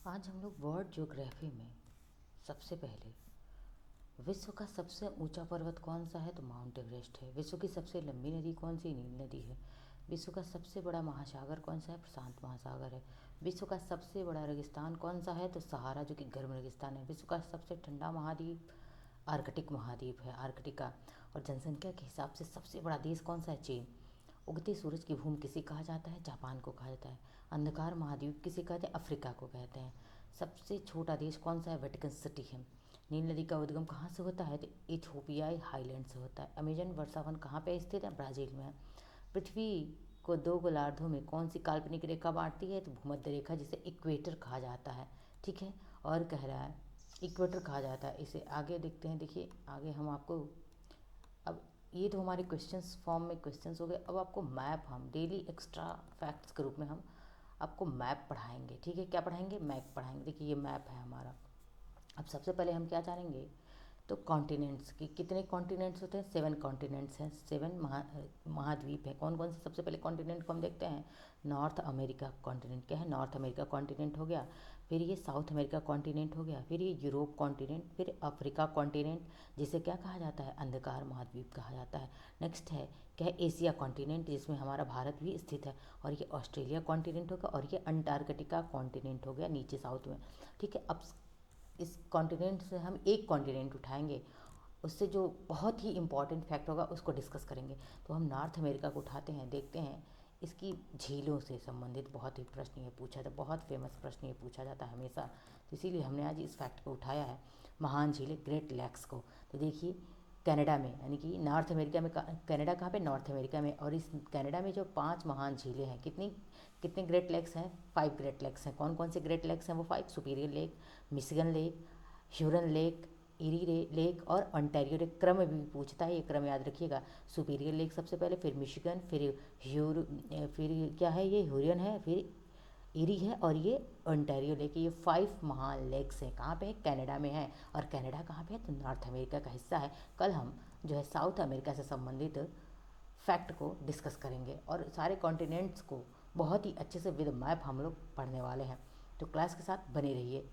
आज हम लोग वर्ल्ड ज्योग्राफी में सबसे पहले विश्व का सबसे ऊंचा पर्वत कौन सा है तो माउंट एवरेस्ट है। विश्व की सबसे लंबी नदी कौन सी, नील नदी है। विश्व का सबसे बड़ा महासागर कौन सा है, प्रशांत महासागर है। विश्व का सबसे बड़ा रेगिस्तान कौन सा है तो सहारा, जो कि गर्म रेगिस्तान है। विश्व का सबसे ठंडा महाद्वीप आर्कटिक महाद्वीप है, आर्कटिका। और जनसंख्या के हिसाब से सबसे बड़ा देश कौन सा है, चीन। उगते सूरज की भूमि किसे कहा जाता है, जापान को कहा जाता है। अंधकार महाद्वीप किसे कहते हैं, अफ्रीका को कहते हैं। सबसे छोटा देश कौन सा है, वेटिकन सिटी है। नील नदी का उद्गम कहाँ से होता है तो इथियोपियाई हाईलैंड से होता है। अमेजन वर्षावन कहाँ पे स्थित है, ब्राज़ील में है। पृथ्वी को दो गोलार्धों में कौन सी काल्पनिक रेखा बांटती है तो भूमध्य रेखा, जिसे इक्वेटर कहा जाता है। ठीक है, और कह रहा है इक्वेटर कहा जाता है इसे। आगे देखते हैं, देखिए आगे हम आपको, अब ये तो हमारे क्वेश्चंस फॉर्म में क्वेश्चंस हो गए। अब आपको मैप, हम डेली एक्स्ट्रा फैक्ट्स के रूप में हम आपको मैप पढ़ाएंगे। ठीक है, क्या पढ़ाएंगे, मैप पढ़ाएंगे। देखिए ये मैप है हमारा। अब सबसे पहले हम क्या जानेंगे तो कॉन्टिनेंट्स की, कितने कॉन्टिनेंट्स होते हैं, 7 कॉन्टिनेंट्स हैं, 7 महाद्वीप हैं। कौन कौन से, सबसे पहले कॉन्टिनेंट को हम देखते हैं। नॉर्थ अमेरिका कॉन्टिनेंट, क्या है, नॉर्थ अमेरिका कॉन्टिनेंट हो गया। फिर ये साउथ अमेरिका कॉन्टिनेंट हो गया। फिर ये यूरोप कॉन्टिनेंट। फिर अफ्रीका कॉन्टिनेंट, जिसे क्या कहा जाता है, अंधकार महाद्वीप कहा जाता है। नेक्स्ट है क्या है, एशिया कॉन्टिनेंट, जिसमें हमारा भारत भी स्थित है। और ये ऑस्ट्रेलिया कॉन्टिनेंट होगा। और ये अंटार्कटिका कॉन्टिनेंट हो गया नीचे साउथ में। ठीक है, अब इस कॉन्टिनेंट से हम एक कॉन्टिनेंट उठाएंगे, उससे जो बहुत ही इंपॉर्टेंट फैक्ट होगा उसको डिस्कस करेंगे। तो हम नॉर्थ अमेरिका को उठाते हैं, देखते हैं इसकी झीलों से संबंधित बहुत ही प्रश्न ये पूछा जाता है, बहुत फेमस प्रश्न ये पूछा जाता है हमेशा। तो इसीलिए हमने आज इस फैक्ट को उठाया है, महान झीलें, ग्रेट लैक्स को। तो देखिए कनाडा में, यानी कि नॉर्थ अमेरिका में, कनाडा कहाँ पे, नॉर्थ अमेरिका में। और इस कनाडा में जो 5 महान झीलें हैं, कितनी कितने ग्रेट लेक्स हैं, 5 ग्रेट लेक्स हैं। कौन कौन से ग्रेट लेक्स हैं वो 5, Superior lake, Michigan lake, Huron lake, Erie lake और ओंटारियो लेक। क्रम भी पूछता है, ये क्रम याद रखिएगा। सुपीरियर लेक सबसे पहले, फिर मिशिगन, फिर क्या है, ये ह्यूरन है, फिर इरी है, और ये ओंटारियो लेक। ये 5 महान लेक्स हैं, कहाँ पे है, कनाडा में है। और कनाडा कहाँ पे है तो नॉर्थ अमेरिका का हिस्सा है। कल हम जो है साउथ अमेरिका से संबंधित फैक्ट को डिस्कस करेंगे और सारे कॉन्टिनेंट्स को बहुत ही अच्छे से विद मैप हम लोग पढ़ने वाले हैं। तो क्लास के साथ बने रहिए।